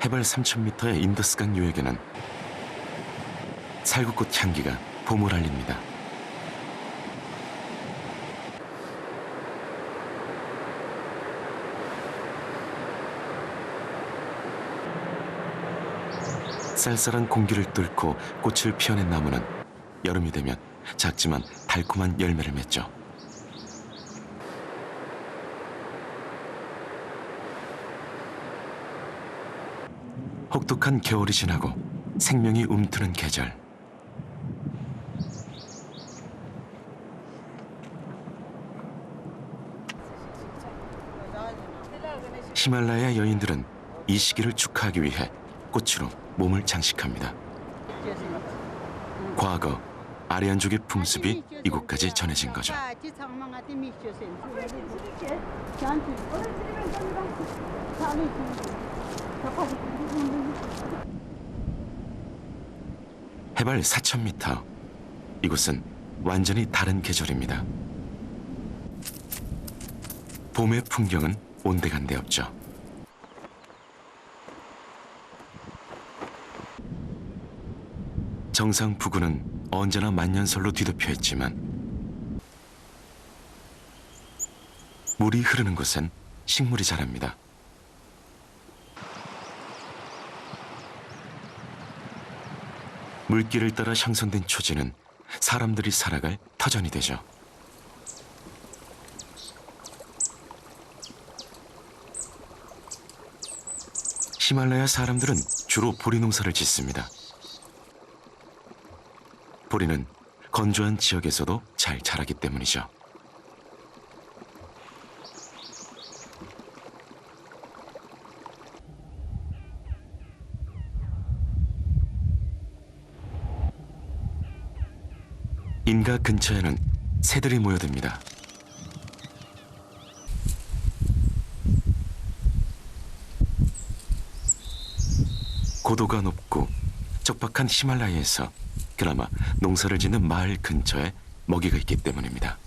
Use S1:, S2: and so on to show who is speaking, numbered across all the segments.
S1: 해발 3,000m의 인더스강 요역에는 살구꽃 향기가 봄을 알립니다. 쌀쌀한 공기를 뚫고 꽃을 피워낸 나무는 여름이 되면 작지만 달콤한 열매를 맺죠. 혹독한 겨울이 지나고 생명이 움트는 계절. 히말라야 여인들은 이 시기를 축하하기 위해 꽃으로 몸을 장식합니다. 과거 아리안족의 풍습이 이곳까지 전해진 거죠. 해발 4,000m. 이곳은 완전히 다른 계절입니다. 봄의 풍경은 온데간데 없죠. 정상 부근은 언제나 만년설로 뒤덮여 있지만 물이 흐르는 곳엔 식물이 자랍니다. 물길을 따라 형성된 초지는 사람들이 살아갈 터전이 되죠. 히말라야 사람들은 주로 보리 농사를 짓습니다. 보리는 건조한 지역에서도 잘 자라기 때문이죠. 인가 근처에는 새들이 모여듭니다. 고도가 높고 척박한 히말라야에서 그나마 농사를 짓는 마을 근처에 먹이가 있기 때문입니다.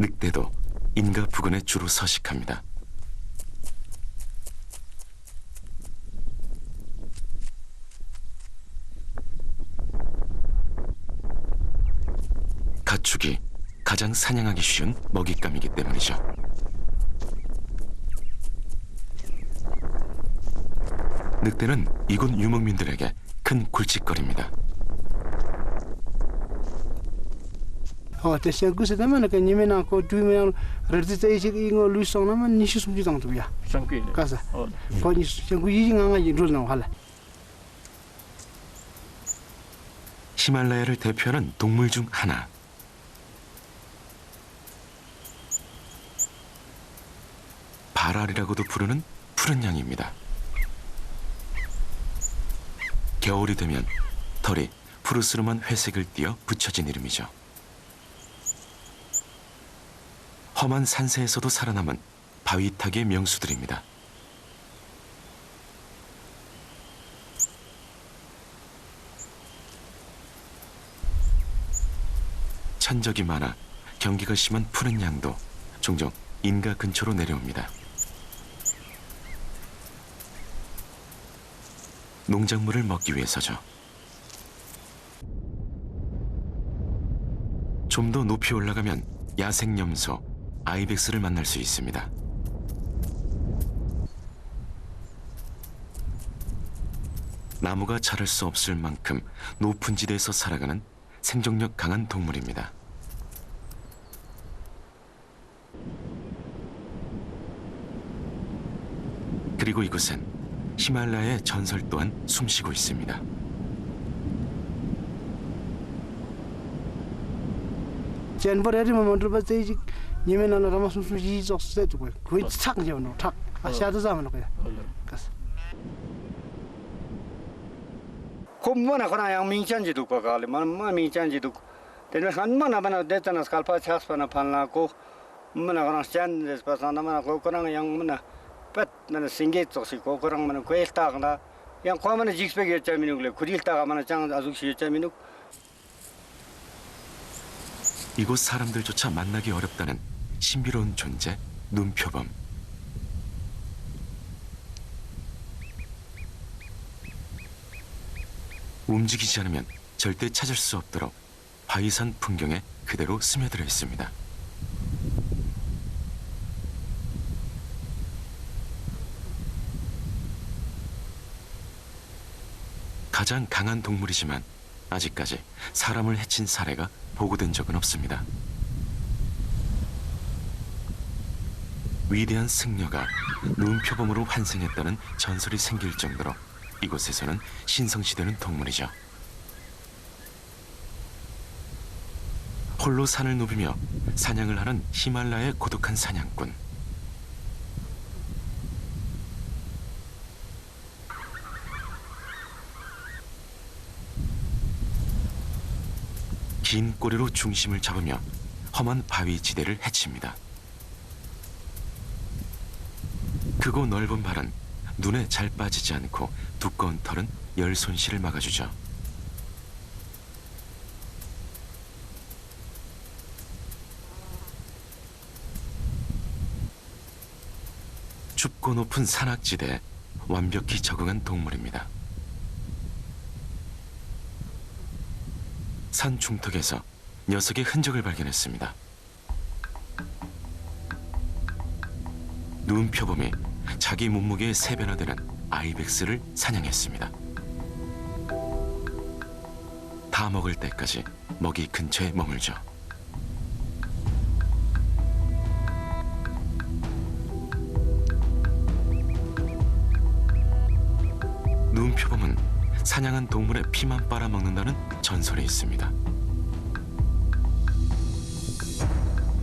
S1: 늑대도 인가 부근에 주로 서식합니다. 가축이 가장 사냥하기 쉬운 먹잇감이기 때문이죠. 늑대는 이곳 유목민들에게 큰 골칫거리입니다. 히말라야를 대표하는 동물 중 하나. 바랄이라고도 부르는 푸른 양입니다. 겨울이 되면 털이 푸르스름한 회색을 띠어 붙여진 이름이죠. 험한 산세에서도 살아남은 바위타기의 명수들입니다. 천적이 많아 경계가 심한 푸른 양도 종종 인가 근처로 내려옵니다. 농작물을 먹기 위해서죠. 좀 더 높이 올라가면 야생염소, 아이벡스를 만날 수 있습니다. 나무가 자랄 수 없을 만큼 높은 지대에서 살아가는 생존력 강한 동물입니다. 그리고 이곳엔 히말라야의 전설 또한 숨쉬고 있습니다.
S2: Kumana kona yang mingchanji du ko kali man mingchanji du tenas kan mana bana detanas kalpa chas pana panla ko Mana kana stand des pasana mana ko kana yang mana pat mana singe tsosi ko korang mana ko elta kana yang ko mana jikspek yecha minuk le kurilta mana chang azuksi yecha minuk.
S1: 이곳 사람들조차 만나기 어렵다는 신비로운 존재, 눈표범. 움직이지 않으면 절대 찾을 수 없도록 바위산 풍경에 그대로 스며들어 있습니다. 가장 강한 동물이지만 아직까지 사람을 해친 사례가 보고된 적은 없습니다. 위대한 승려가 눈표범으로 환생했다는 전설이 생길 정도로 이곳에서는 신성시되는 동물이죠. 홀로 산을 누비며 사냥을 하는 히말라야의 고독한 사냥꾼. 긴 꼬리로 중심을 잡으며 험한 바위 지대를 헤칩니다. 크고 넓은 발은 눈에 잘 빠지지 않고 두꺼운 털은 열 손실을 막아주죠. 춥고 높은 산악지대에 완벽히 적응한 동물입니다. 산 중턱에서 녀석의 흔적을 발견했습니다. 눈표범이 자기 몸무게의 3배나 되는 아이벡스를 사냥했습니다. 다 먹을 때까지 먹이 근처에 머물죠. 눈표범은 사냥한 동물의 피만 빨아먹는다는 전설이 있습니다.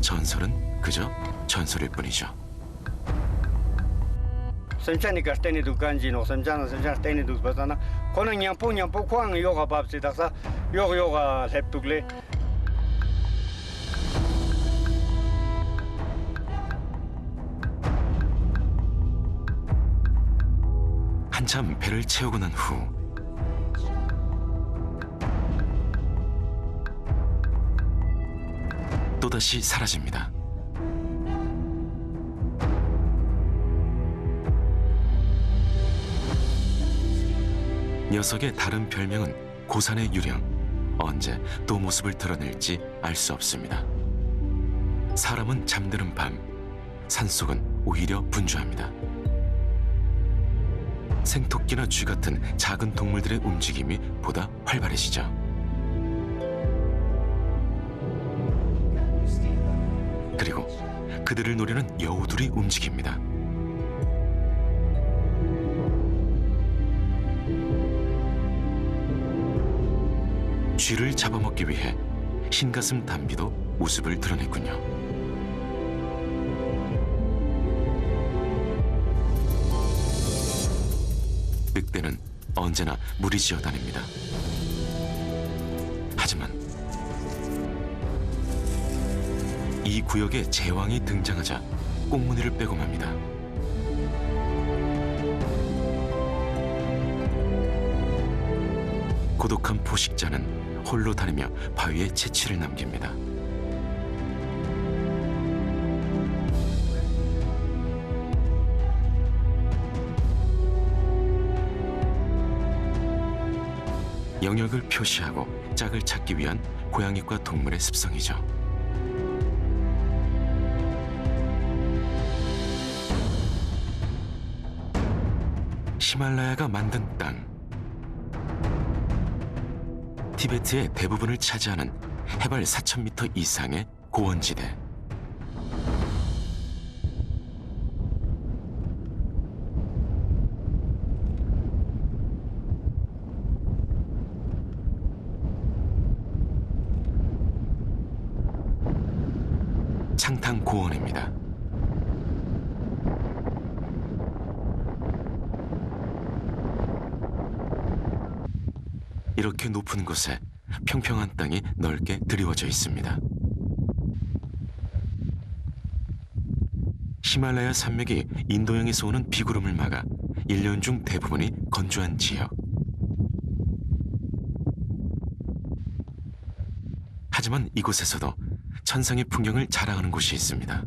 S1: 전설은 그저 전설일 뿐이죠.
S2: Semchani ka steni du ganji no semchana steni du pasana kono nyampo kwang yoga babsi daksa yoga leptukle.
S1: 한참 배를 채우고 난 후 또다시 사라집니다. 녀석의 다른 별명은 고산의 유령. 언제 또 모습을 드러낼지 알 수 없습니다. 사람은 잠드는 밤, 산속은 오히려 분주합니다. 생토끼나 쥐 같은 작은 동물들의 움직임이 보다 활발해지죠. 그리고 그들을 노리는 여우들이 움직입니다. 쥐를 잡아먹기 위해 흰가슴 담비도 모습을 드러냈군요. 늑대는 언제나 무리지어 다닙니다. 하지만 이 구역에 제왕이 등장하자 꽁무니를 빼고 맙니다. 고독한 포식자는 홀로 다니며 바위에 채취를 남깁니다. 영역을 표시하고 짝을 찾기 위한 고양이과 동물의 습성이죠. 히말라야가 만든 땅. 티베트의 대부분을 차지하는 해발 4,000m 이상의 고원지대. 창탕 고원입니다. 이렇게 높은 곳에 평평한 땅이 넓게 드리워져 있습니다. 히말라야 산맥이 인도양에서 오는 비구름을 막아 1년 중 대부분이 건조한 지역. 하지만 이곳에서도 천상의 풍경을 자랑하는 곳이 있습니다.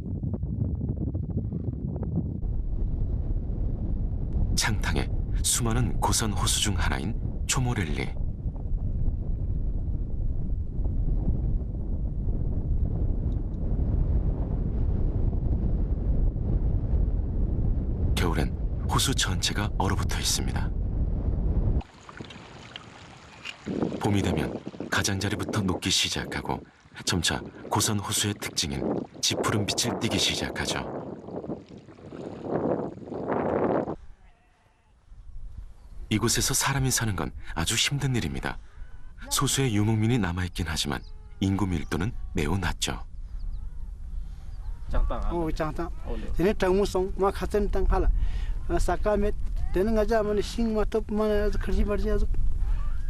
S1: 창탕의 수많은 고선 호수 중 하나인 초모렐리. 겨울엔 호수 전체가 얼어붙어 있습니다. 봄이 되면 가장자리부터 녹기 시작하고 점차 고선 호수의 특징인 짙푸른 빛을 띠기 시작하죠. 이곳에서 사람이 사는 건 아주 힘든 일입니다. 소수의 유목민이 남아있긴 하지만 인구 밀도는 매우 낮죠.
S3: Oh, cangtang. Ini tangmusong, mak haten tang hala. Sakamet, tenen aja mana sing matop mana kerja berja azuk.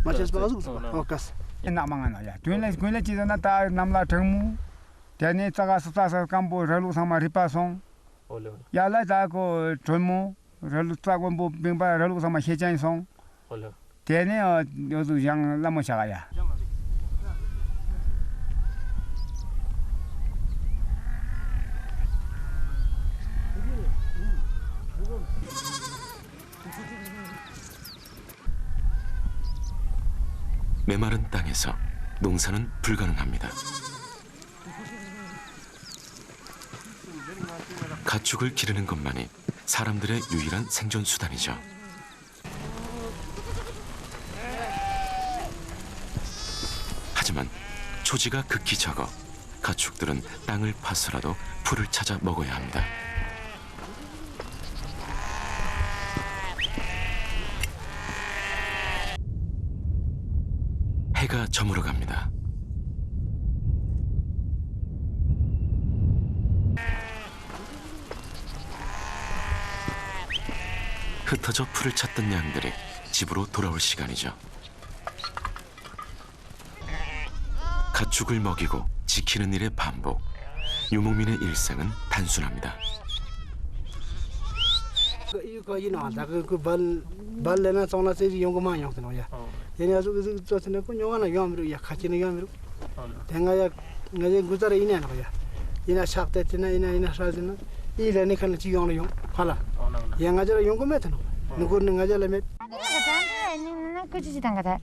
S3: Macam sebagainya azuk. Okas.
S4: Enak mangan aja. Tuinlah cita nata namla tengmu. Tiada taga sasa kampo ralu sama ripa song. Ya lah tak ko tengmu ralu tak ko bingba ralu sama hejan song. Tiada itu yang lama cakaya.
S1: 메마른 땅에서 농사는 불가능합니다. 가축을 기르는 것만이 사람들의 유일한 생존 수단이죠. 하지만 초지가 극히 적어 가축들은 땅을 파서라도 풀을 찾아 먹어야 합니다. 해가 저물어 갑니다. 흩어져 풀을 찾던 양들이 집으로 돌아올 시간이죠. 가축을 먹이고 지키는 일의 반복. 유목민의 일생은 단순합니다.
S3: Iku ini ada ke bal lena sona sih yang kemana yang tu ya. Ini azuk itu tu ni ko nyona yang miru ya kacina yang miru. Tengah ya ngaji guzar ini anak ya. Ini sakte tina ini sazina. Ini ni kan ci yang hala. Yang ngajar yang ko metan. Nukur ngajar le met.
S5: Ini kuci sidang kata.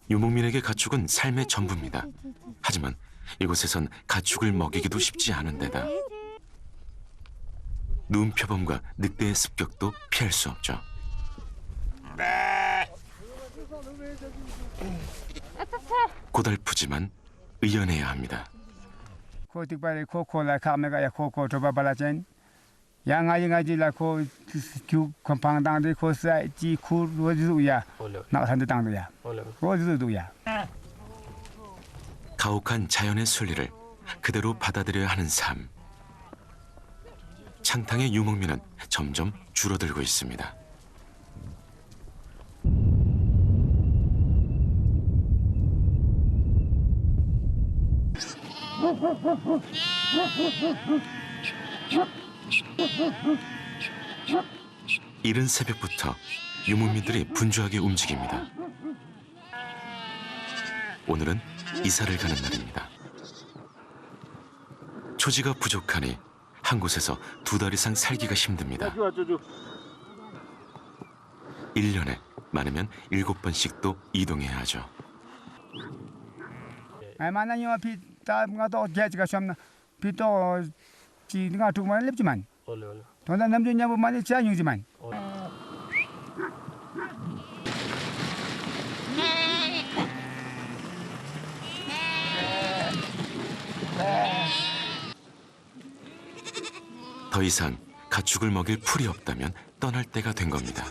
S1: 유목민에게 가축은 삶의 전부입니다. 하지만 이곳에선 가축을 먹이기도 쉽지 않은 데다 눈표범과 늑대의 습격도 피할 수 없죠. 고달프지만 의연해야 합니다.
S4: Kotikbalik koko la kamera ya koko coba balajen. Yang ngaji lah ko tu kompang dang de ko sa ji ku rozu ya. Nak san de dang de ya. rozu ya.
S1: 가혹한 자연의 순리를 그대로 받아들여야 하는 삶. 창탕의 유목민은 점점 줄어들고 있습니다. 이른 새벽부터 유목민들이 분주하게 움직입니다. 오늘은 이사를 가는 날입니다. 초지가 부족하니 한 곳에서 2달 이상 살기가 힘듭니다. 1년에 많으면 7번씩도 이동해야 하죠.
S4: Mana nyo pi ta ngato jaj ka samna pi to chi nga tu ma lepjiman. To na namju nya bu ma ni cha nyujiman.
S1: 더 이상 가축을 먹일 풀이 없다면 떠날 때가 된 겁니다.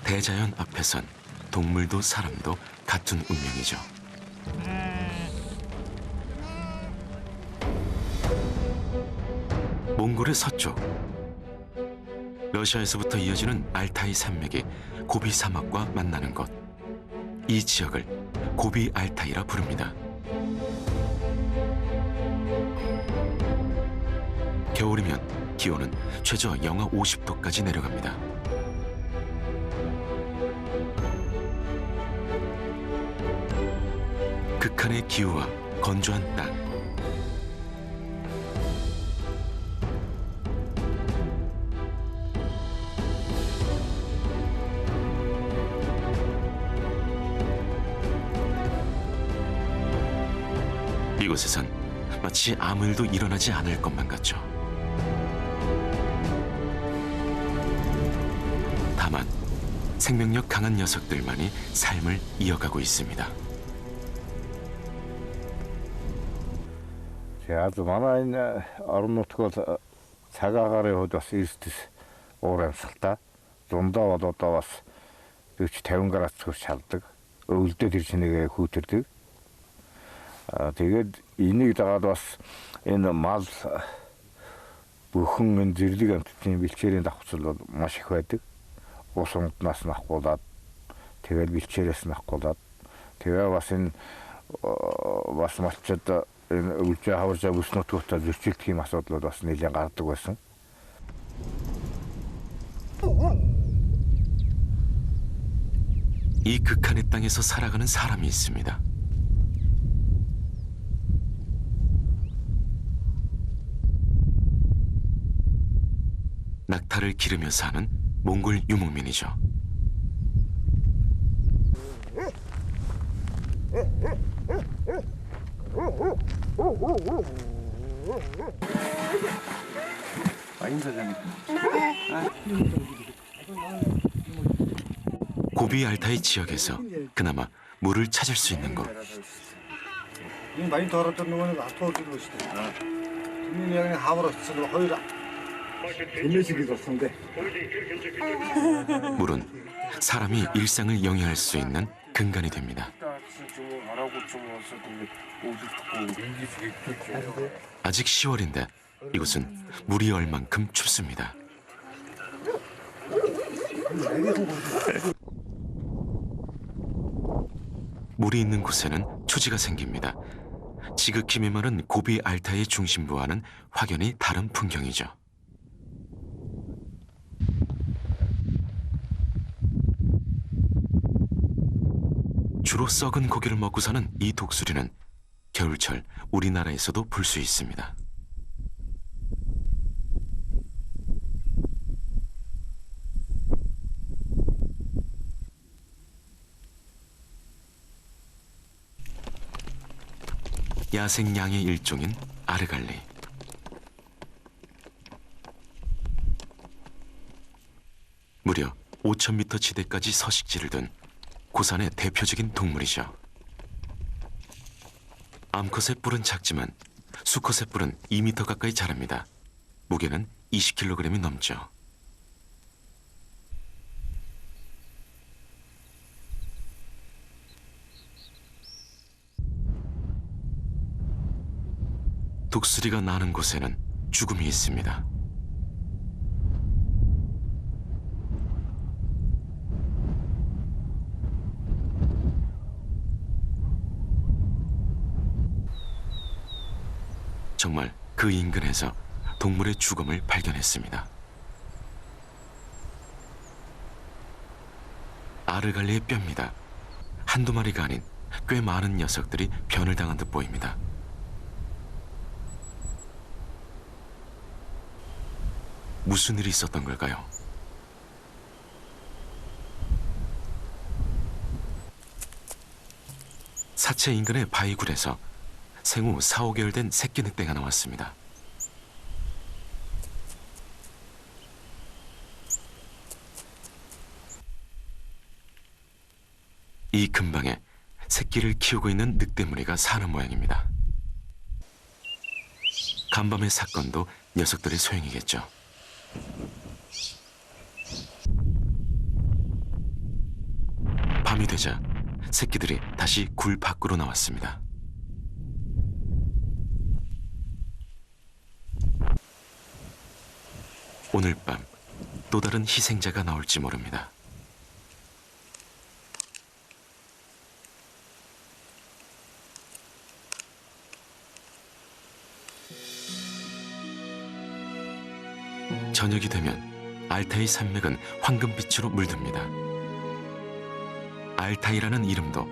S1: 대자연 앞에선 동물도 사람도 같은 운명이죠. 몽골의 서쪽, 러시아에서부터 이어지는 알타이 산맥이 고비 사막과 만나는 곳. 이 지역을 고비 알타이라 부릅니다. 겨울이면 기온은 최저 영하 50도까지 내려갑니다. 극한의 기후와 건조한 땅. 이곳에선 마치 아무 일도 일어나지 않을 것만 같죠. 다만 생명력 강한 녀석들만이 삶을 이어가고 있습니다.
S6: Аз манай энэ орон нутг бол цагаагаар яваад бас эрдэс уур амьсгалтай. Зундаа бол одоо бас 40-50 градус хүрч шалдаг. Өвөлдөө тэр чинээгээ хүүтэрдэг. Тэгээд энийг дагаад бас энэ мал бүхэн энэ зэрлэг амьтдын бэлчээрийн давхцал бол маш их байдаг. Ус унднаас нь авахгуулаад тэгээд бэлчээрээс нь авахгуулаад тэгээ бас энэ бас малчид энэ үлжээ хаваржаа бүснөтгөөтэй зөрчилдөх юм асуудлууд бас нэлээд гардаг байсан.
S1: 이 극한의 땅에서 살아가는 사람이 있습니다. 낙타를 기르며 사는 몽골 유목민이죠. 고비 알타이 지역에서 그나마 물을 찾을 수 있는 곳.
S2: 많이 덜었던 놈은 아토르로 시대. 국민이 형이 하버로 쓰고 허이라.
S1: 물은 사람이 일상을 영위할 수 있는 근간이 됩니다. 아직 10월인데 이곳은 물이 얼만큼 춥습니다. 물이 있는 곳에는 초지가 생깁니다. 지극히 메마른 고비 알타이의 중심부와는 확연히 다른 풍경이죠. 주로 썩은 고기를 먹고 사는 이 독수리는 겨울철 우리나라에서도 볼 수 있습니다. 야생 양의 일종인 아르갈리. 무려 5,000m 지대까지 서식지를 둔 고산의 대표적인 동물이죠. 암컷의 뿔은 작지만 수컷의 뿔은 2m 가까이 자랍니다. 무게는 20kg이 넘죠. 독수리가 나는 곳에는 죽음이 있습니다. 정말 그 인근에서 동물의 죽음을 발견했습니다. 아르갈리의 뼈입니다. 한두 마리가 아닌 꽤 많은 녀석들이 변을 당한 듯 보입니다. 무슨 일이 있었던 걸까요? 사체 인근의 바위굴에서 생후 4-5개월 된 새끼 늑대가 나왔습니다. 이 근방에 새끼를 키우고 있는 늑대 무리가 사는 모양입니다. 간밤의 사건도 녀석들의 소행이겠죠. 밤이 되자 새끼들이 다시 굴 밖으로 나왔습니다. 오늘 밤 또 다른 희생자가 나올지 모릅니다. 저녁이 되면 알타이 산맥은 황금빛으로 물듭니다. 알타이라는 이름도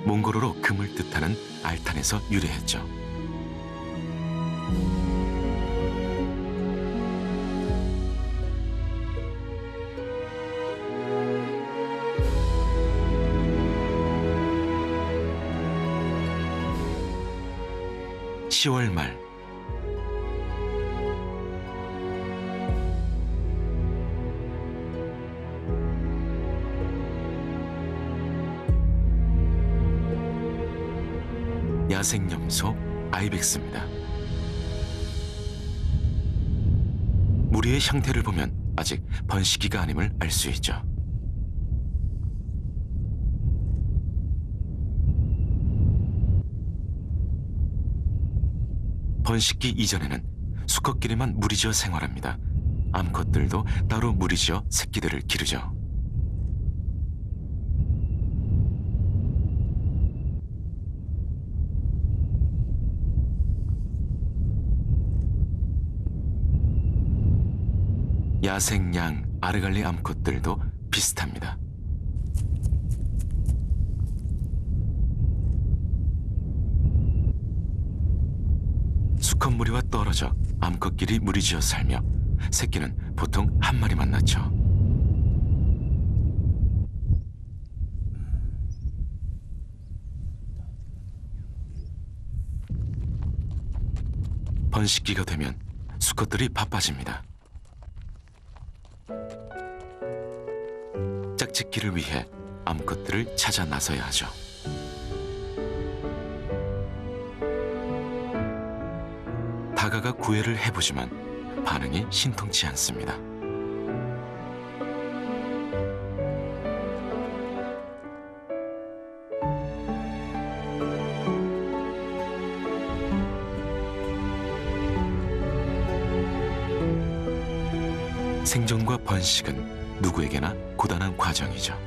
S1: 몽골어로 금을 뜻하는 알탄에서 유래했죠. (10월) 말 야생염소 아이벡스입니다. 무리의 형태를 보면 아직 번식기가 아님을 알 수 있죠. 번식기 이전에는 수컷끼리만 무리지어 생활합니다. 암컷들도 따로 무리지어 새끼들을 기르죠. 야생 양 아르갈리 암컷들도 비슷합니다. 수컷 무리와 떨어져 암컷끼리 무리지어 살며 새끼는 보통 한 마리만 낳죠. 번식기가 되면 수컷들이 바빠집니다. 짝짓기를 위해 암컷들을 찾아 나서야 하죠. 다가가 구애를 해보지만 반응이 신통치 않습니다. 생존과 번식은 누구에게나 고단한 과정이죠.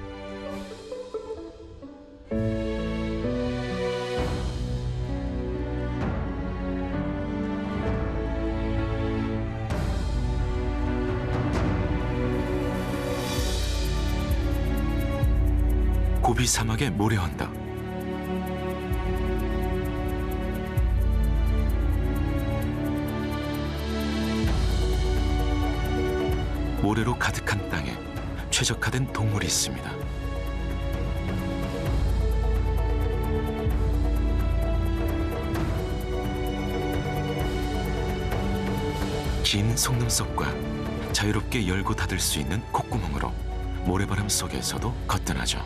S1: 고비 사막의 모래 언덕. 모래로 가득한 땅에 최적화된 동물이 있습니다. 긴 속눈썹과 자유롭게 열고 닫을 수 있는 콧구멍으로 모래바람 속에서도 거뜬하죠.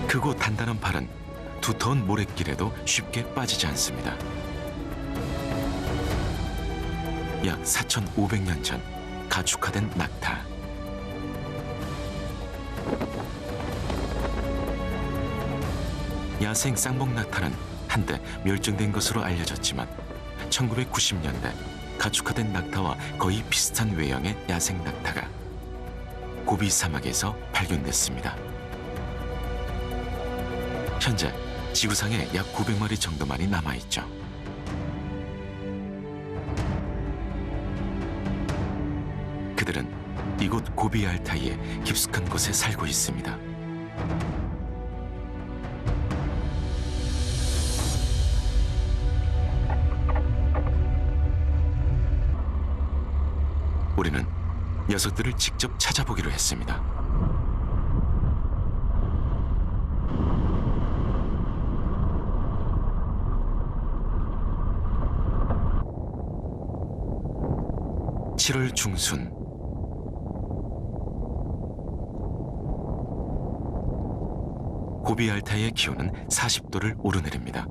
S1: 크고 단단한 발은 두터운 모래길에도 쉽게 빠지지 않습니다. 약 4,500년 전 가축화된 낙타. 야생 쌍봉 낙타는 한때 멸종된 것으로 알려졌지만 1990년대 가축화된 낙타와 거의 비슷한 외형의 야생 낙타가 고비 사막에서 발견됐습니다. 현재 지구상에 약 900마리 정도만이 남아있죠. 그들은 이곳 고비 알타이의 깊숙한 곳에 살고 있습니다. 우리는 녀석들을 직접 찾아보기로 했습니다. (7월) 중순 고비 알타이의 기온은 40도를 오르내립니다.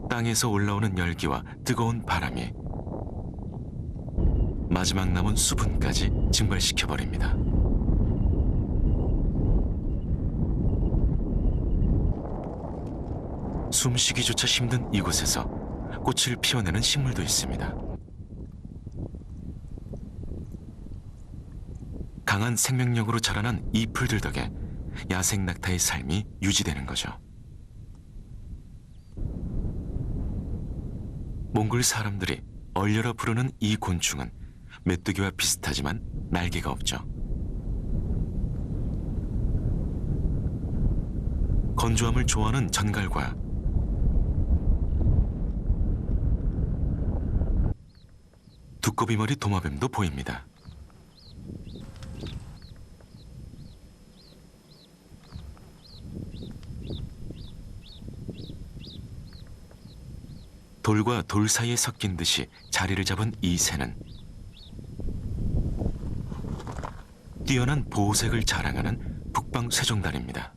S1: 땅에서 올라오는 열기와 뜨거운 바람이 마지막 남은 수분까지 증발시켜버립니다. 숨쉬기조차 힘든 이곳에서 꽃을 피워내는 식물도 있습니다. 강한 생명력으로 자라난 이 풀들 덕에 야생 낙타의 삶이 유지되는 거죠. 몽골 사람들이 얼려라 부르는 이 곤충은 메뚜기와 비슷하지만 날개가 없죠. 건조함을 좋아하는 전갈과 두꺼비머리 도마뱀도 보입니다. 돌과 돌 사이에 섞인 듯이 자리를 잡은 이 새는 뛰어난 보호색을 자랑하는 북방 쇠종단입니다.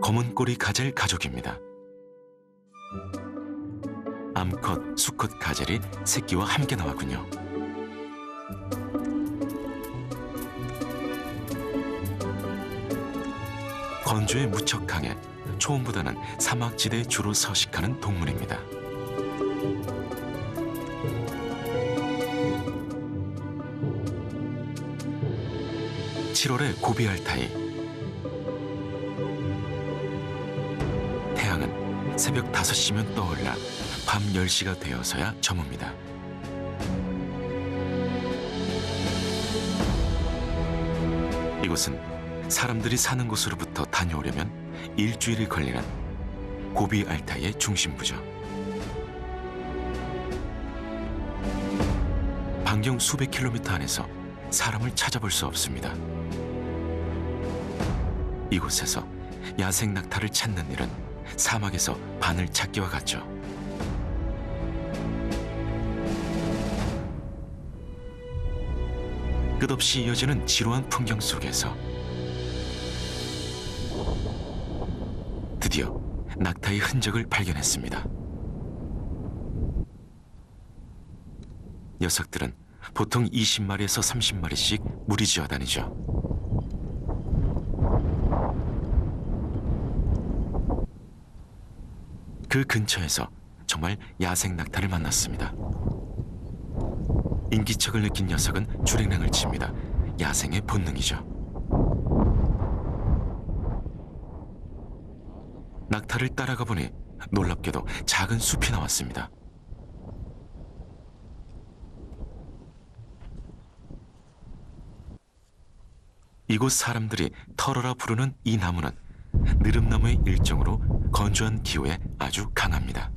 S1: 검은 꼬리 가젤 가족입니다. 암컷, 수컷 가젤이 새끼와 함께 나왔군요. 건조에 무척 강해 초원보다는 사막지대에 주로 서식하는 동물입니다. (7월의) 고비 알타이. 태양은 새벽 5시면 떠올라 밤 10시가 되어서야 저뭅니다. 이곳은 사람들이 사는 곳으로부터 다녀오려면 일주일이 걸리는 고비 알타이의 중심부죠. 반경 수백 킬로미터 안에서 사람을 찾아볼 수 없습니다. 이곳에서 야생 낙타를 찾는 일은 사막에서 바늘 찾기와 같죠. 끝없이 이어지는 지루한 풍경 속에서 드디어 낙타의 흔적을 발견했습니다. 녀석들은 보통 20마리에서 30마리씩 무리지어 다니죠. 그 근처에서 정말 야생 낙타를 만났습니다. 인기척을 느낀 녀석은 주랭랑을 칩니다. 야생의 본능이죠. 낙타를 따라가 보니 놀랍게도 작은 숲이 나왔습니다. 이곳 사람들이 털어라 부르는 이 나무는 느릅나무의 일종으로 건조한 기후에 아주 강합니다.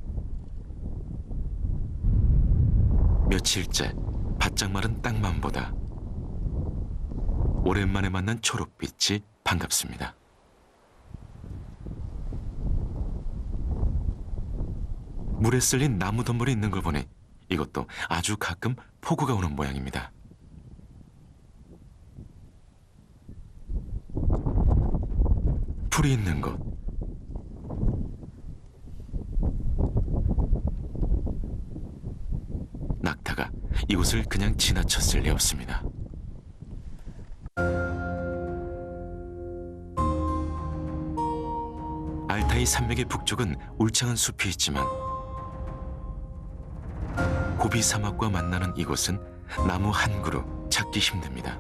S1: 며칠째 바짝 마른 땅만 보다 오랜만에 만난 초록빛이 반갑습니다. 물에 쓸린 나무 덤불이 있는 걸 보니 이것도 아주 가끔 폭우가 오는 모양입니다. 풀이 있는 곳, 낙타가 이곳을 그냥 지나쳤을 리 없습니다. 알타이 산맥의 북쪽은 울창한 숲이 있지만 고비 사막과 만나는 이곳은 나무 한 그루 찾기 힘듭니다.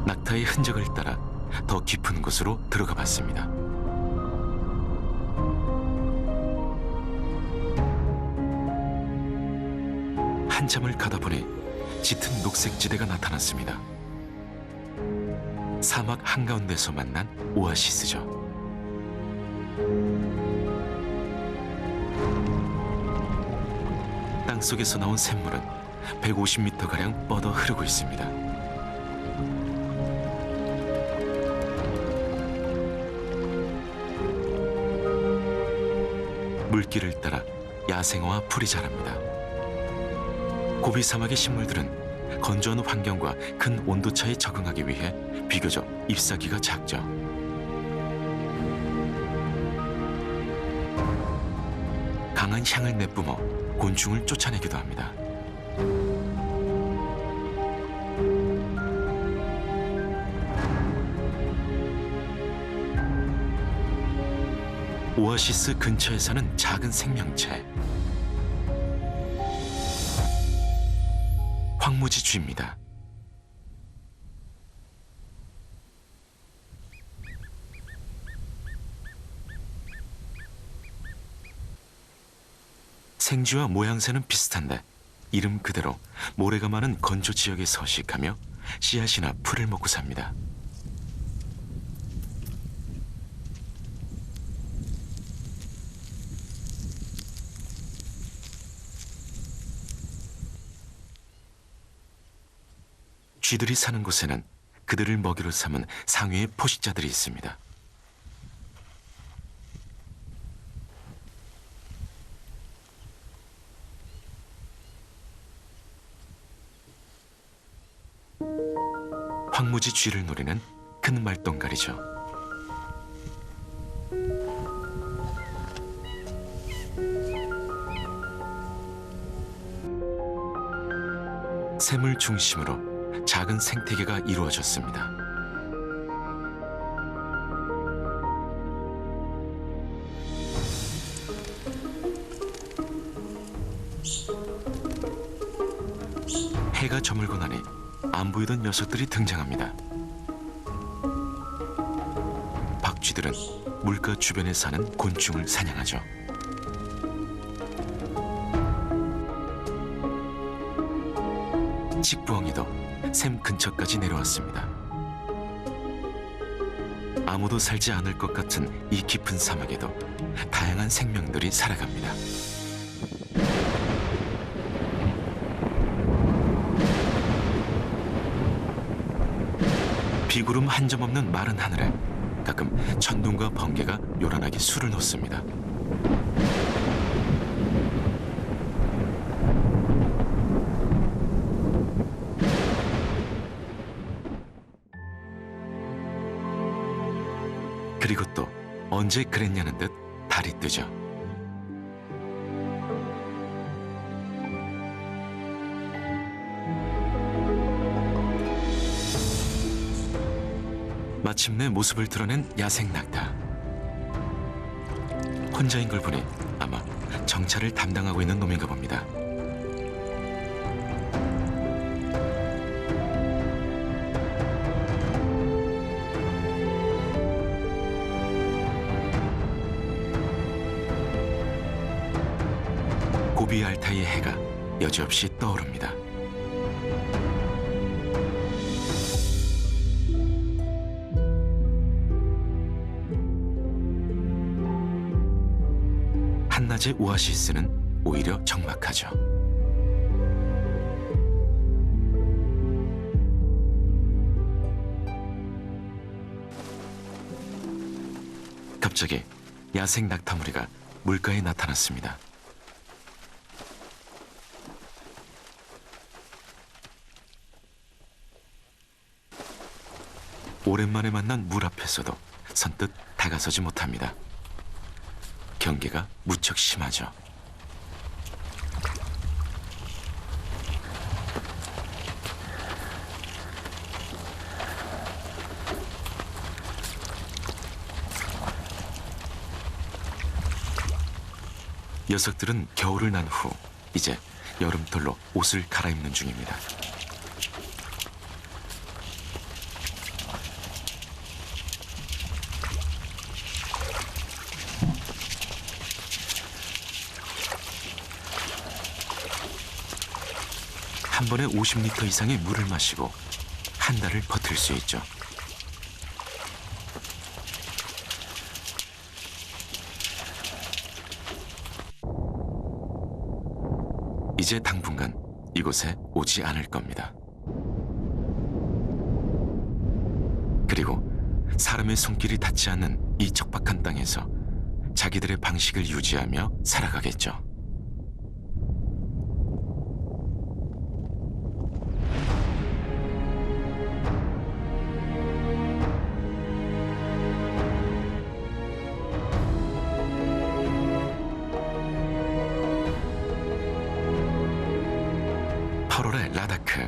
S1: 낙타의 흔적을 따라 더 깊은 곳으로 들어가 봤습니다. 한참을 가다 보니 짙은 녹색 지대가 나타났습니다. 사막 한가운데서 만난 오아시스죠. 땅속에서 나온 샘물은 150m가량 뻗어 흐르고 있습니다. 물길을 따라 야생화와 풀이 자랍니다. 고비 사막의 식물들은 건조한 환경과 큰 온도차에 적응하기 위해 비교적 잎사귀가 작죠. 강한 향을 내뿜어 곤충을 쫓아내기도 합니다. 오아시스 근처에 사는 작은 생명체. 황무지 쥐입니다. 생쥐와 모양새는 비슷한데 이름 그대로 모래가 많은 건조 지역에 서식하며 씨앗이나 풀을 먹고 삽니다. 쥐들이 사는 곳에는 그들을 먹이로 삼은 상위의 포식자들이 있습니다. 황무지 쥐를 노리는 큰 말똥가리죠. 샘을 중심으로 작은 생태계가 이루어졌습니다. 해가 저물고 나니 안 보이던 녀석들이 등장합니다. 박쥐들은 물가 주변에 사는 곤충을 사냥하죠. 직부엉이도 샘 근처까지 내려왔습니다. 아무도 살지 않을 것 같은 이 깊은 사막에도 다양한 생명들이 살아갑니다. 비구름 한 점 없는 마른 하늘에 가끔 천둥과 번개가 요란하게 수를 놓습니다. 그리고 또 언제 그랬냐는 듯 달이 뜨죠. 마침내 모습을 드러낸 야생 낙타. 혼자인 걸 보니 아마 정찰을 담당하고 있는 놈인가 봅니다. 고비 알타이의 해가 여지없이 떠오릅니다. 한낮의 오아시스는 오히려 적막하죠. 갑자기 야생 낙타무리가 물가에 나타났습니다. 오랜만에 만난 물 앞에서도 선뜻 다가서지 못합니다. 경계가 무척 심하죠. 녀석들은 겨울을 난 후 이제 여름철로 옷을 갈아입는 중입니다. 한 번에 50리터 이상의 물을 마시고 한 달을 버틸 수 있죠. 이제 당분간 이곳에 오지 않을 겁니다. 그리고 사람의 손길이 닿지 않는 이 척박한 땅에서 자기들의 방식을 유지하며 살아가겠죠. 8월의 라다크.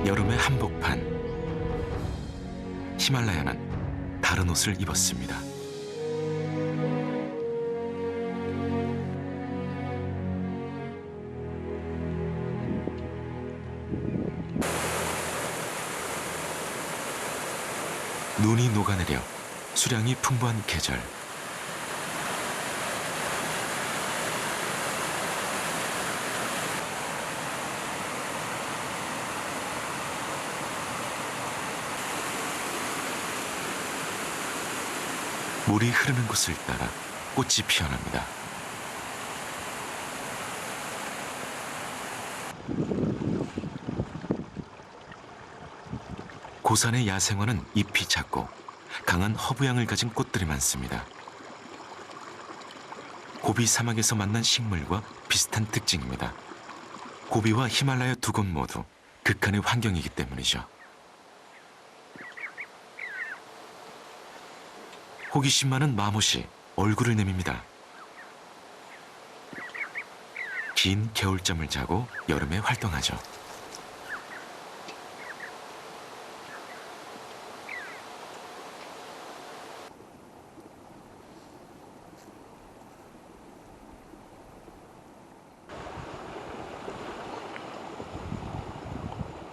S1: 여름의 한복판. 히말라야는 다른 옷을 입었습니다. 눈이 녹아내려 수량이 풍부한 계절. 물이 흐르는 곳을 따라 꽃이 피어납니다. 고산의 야생화는 잎이 작고 강한 허브향을 가진 꽃들이 많습니다. 고비 사막에서 만난 식물과 비슷한 특징입니다. 고비와 히말라야 두 곳 모두 극한의 환경이기 때문이죠. 호기심 많은 마못이 얼굴을 내밉니다. 긴 겨울잠을 자고 여름에 활동하죠.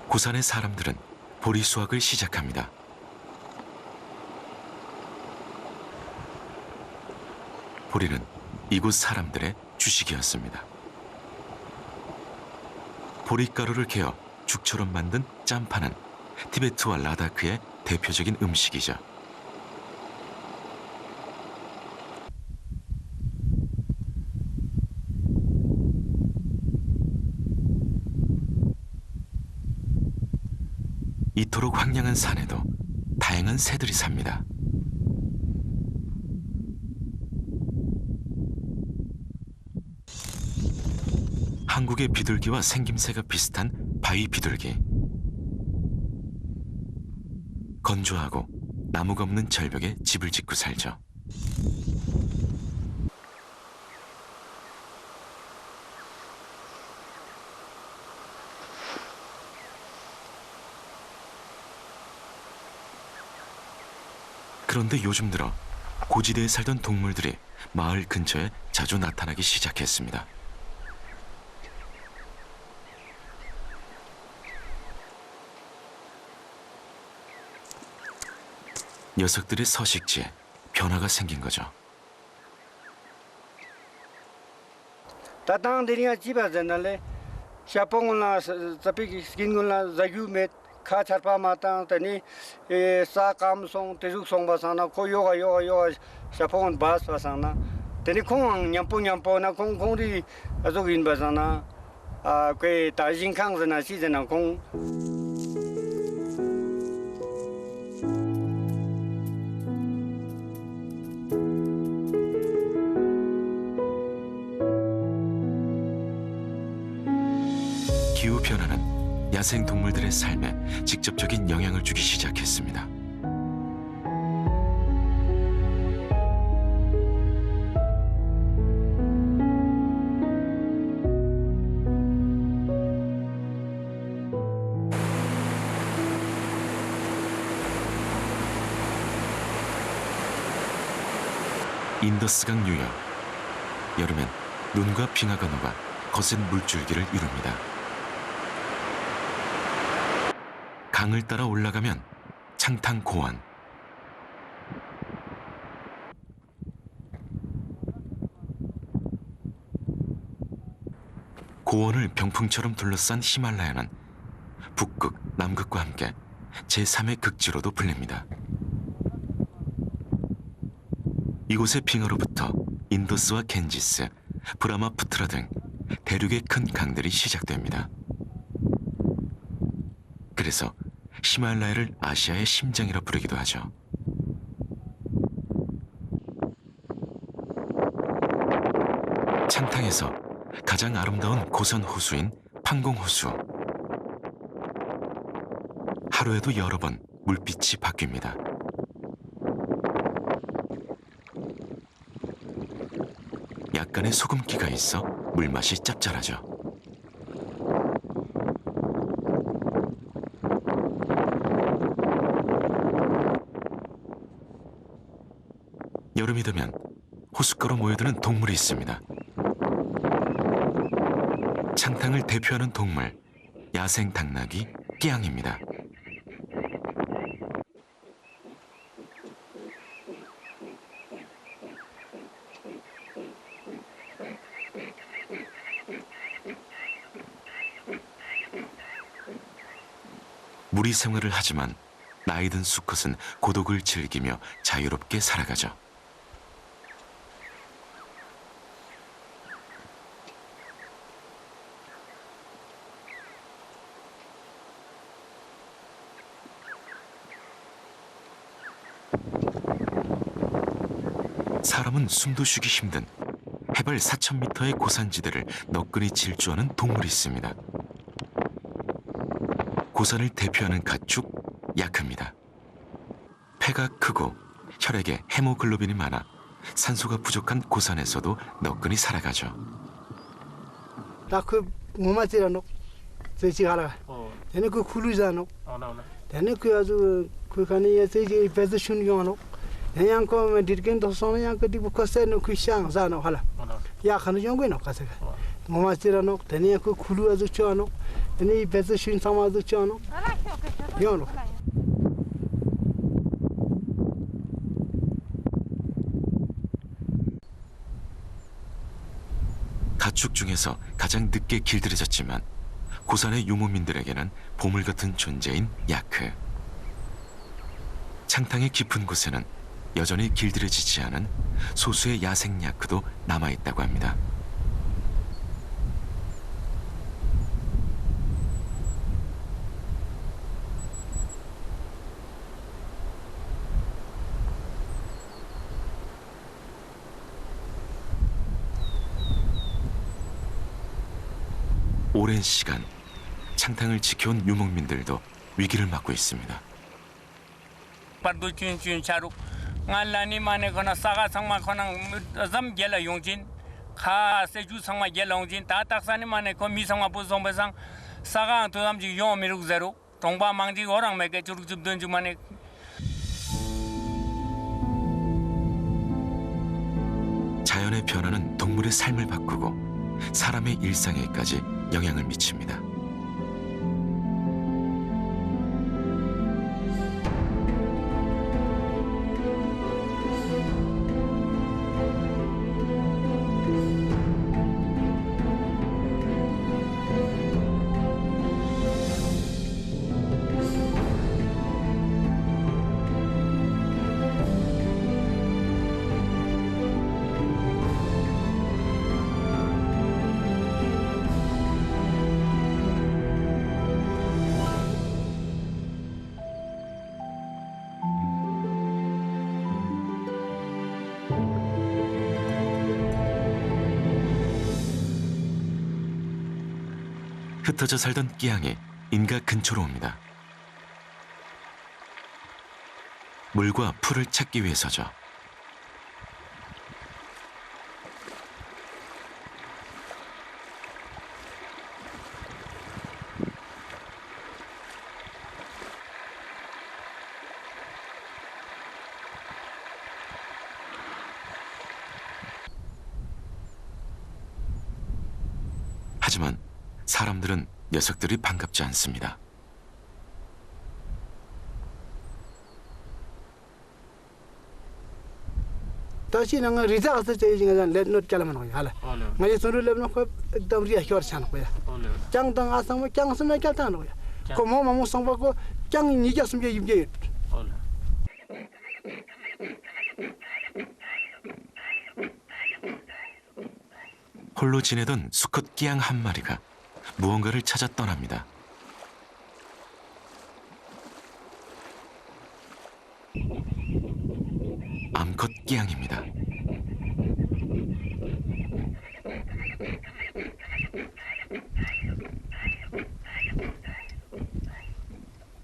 S1: 고산의 사람들은 보리 수확을 시작합니다. 보리는 이곳 사람들의 주식이었습니다. 보리가루를 개어 죽처럼 만든 짬파는 티베트와 라다크의 대표적인 음식이죠. 이토록 황량한 산에도 다양한 새들이 삽니다. 한국의 비둘기와 생김새가 비슷한 바위 비둘기. 건조하고 나무가 없는 절벽에 집을 짓고 살죠. 그런데 요즘 들어 고지대에 살던 동물들이 마을 근처에 자주 나타나기 시작했습니다. 녀석들의 서식지에 변화가 생긴 거죠.
S2: 따당들이가 집어졌는데 샤뽕을나 잡히기 스킨을나 자규메 카차파 마땅더니 사감송 대죽송 바사나 고요가 샤뽕은 바스 바사나 되니 콩 냠뽕나 콩콩리 아족인 바사나 그 다진캉즈나 시즈나 콩
S1: 기후 변화는 야생 동물들의 삶에 직접적인 영향을 주기 시작했습니다. 인더스강 유역. 여름엔 눈과 빙하가 녹아 거센 물줄기를 이룹니다. 강을 따라 올라가면 창탕 고원. 고원을 병풍처럼 둘러싼 히말라야는 북극, 남극과 함께 제3의 극지로도 불립니다. 이곳의 빙하로부터 인더스와 겐지스, 브라마푸트라 등 대륙의 큰 강들이 시작됩니다. 그래서 히말라야를 아시아의 심장이라 부르기도 하죠. 창탕에서 가장 아름다운 고선 호수인 판공 호수. 하루에도 여러 번 물빛이 바뀝니다. 약간의 소금기가 있어 물맛이 짭짤하죠. 여름이 되면 호숫가로 모여드는 동물이 있습니다. 창탕을 대표하는 동물, 야생 당나귀 끼양입니다. 무리 생활을 하지만 나이 든 수컷은 고독을 즐기며 자유롭게 살아가죠. 사람은 숨도 쉬기 힘든 해발 4,000m의 고산지대를 너끈히 질주하는 동물이 있습니다. 고산을 대표하는 가축 야크입니다. 폐가 크고 혈액에 헤모글로빈이 많아 산소가 부족한 고산에서도 너끈히 살아가죠.
S3: 다그 뭐마지라노 저지 가라 얘네 그 쿨루자노 얘네 그 아주 그 간에 저지 배드 슌용노 그냥 그 디르겐 도서는 그냥 그 디부 커세노 그 샹자노 할라 야 가는 용고노 가세가 뭐마지라노 얘네 그 쿨루 아주 쩌노 얘네 배드 슌 상마도 쩌노 요노
S1: 가축 중에서 가장 늦게 길들여졌지만 고산의 유목민들에게는 보물 같은 존재인 야크. 창탕의 깊은 곳에는 여전히 길들여지지 않은 소수의 야생 야크도 남아있다고 합니다. 오랜 시간 창탕을 지켜온 유목민들도 위기를 맞고 있습니다.
S7: pardu chun chun charuk ngalani mane kona saga sangma kona zam gela yongjin kha seju sangma gela yongjin ta taksani mane ko mi sangma bu zombe sang saga to dam ji yon miruk zero tongba mangji orang meke churuk jub don ju mane
S1: 자연의 변화는 동물의 삶을 바꾸고 사람의 일상에까지 영향을 미칩니다. 흩어져 살던 끼양이 인가 근처로 옵니다. 물과 풀을 찾기 위해서죠. 하지만 사람들은 녀석들이 반갑지 않습니다.
S3: 다시 나가 리자 가서 제가 렛노트 잘만 거야 할라 나이 손을 레브는 거 एकदम रिया क्योर छान 거야 짱당 아상모 짱스나 caltan 거야 como 마모 상바고 짱 니가 숨게 입게
S1: 홀로 지내던 수컷 끼양 한 마리가 무언가를 찾아 떠납니다. 암컷 끼양입니다.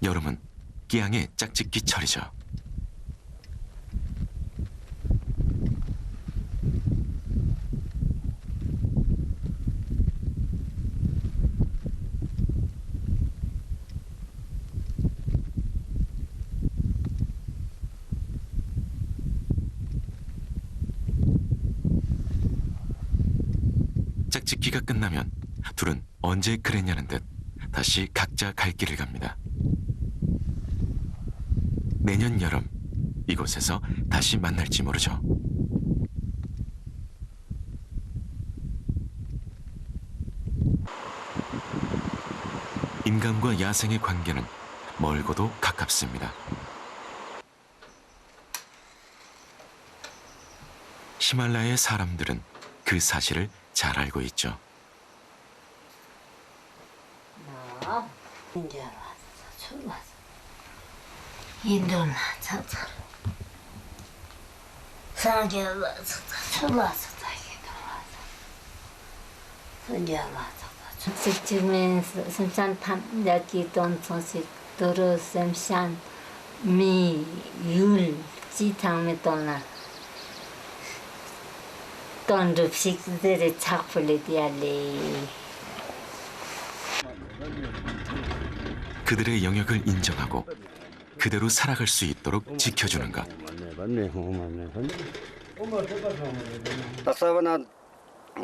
S1: 여름은 입기양의 짝짓기 철이죠. 짝짓기가 끝나면 둘은 언제 그랬냐는 듯 다시 각자 갈 길을 갑니다. 내년 여름 이곳에서 다시 만날지 모르죠. 인간과 야생의 관계는 멀고도 가깝습니다. 히말라야의 사람들은 그 사실을 잘 알고 있죠.
S8: 이제 와서 술 와서 인도나 찾아 상계 와서 술 와서 자기도 와서 이제 와서 지금에서 semsan tham 여기 돈 소식 도로 semsan 미율 지탕에 돈나 돈 줍식들이 착불이 되알리
S1: 그들의 영역을 인정하고 그대로 살아갈 수 있도록 지켜주는 것.
S2: 딱사바나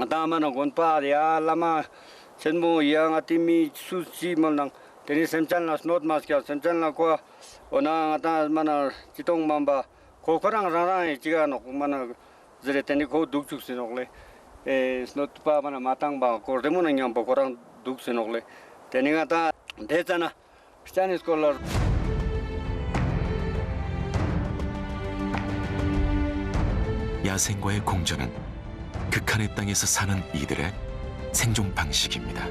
S2: 다마나 곤파야 라마 전부 양아티미 수시몰랑 데니 셈찬라 스노트 마스kia 셈찬라 코 오나 아타마나 지동맘바 코코랑 라라에 지가노 마나 제레테니 코 둑죽스노글레 에 스노트 파바나 마탕바 코르데모나 냠보 코랑 둑스노글레 데니가타 대잖아 스타니스 콜러
S1: 야생과의 공존은 극한의 땅에서 사는 이들의 생존 방식입니다.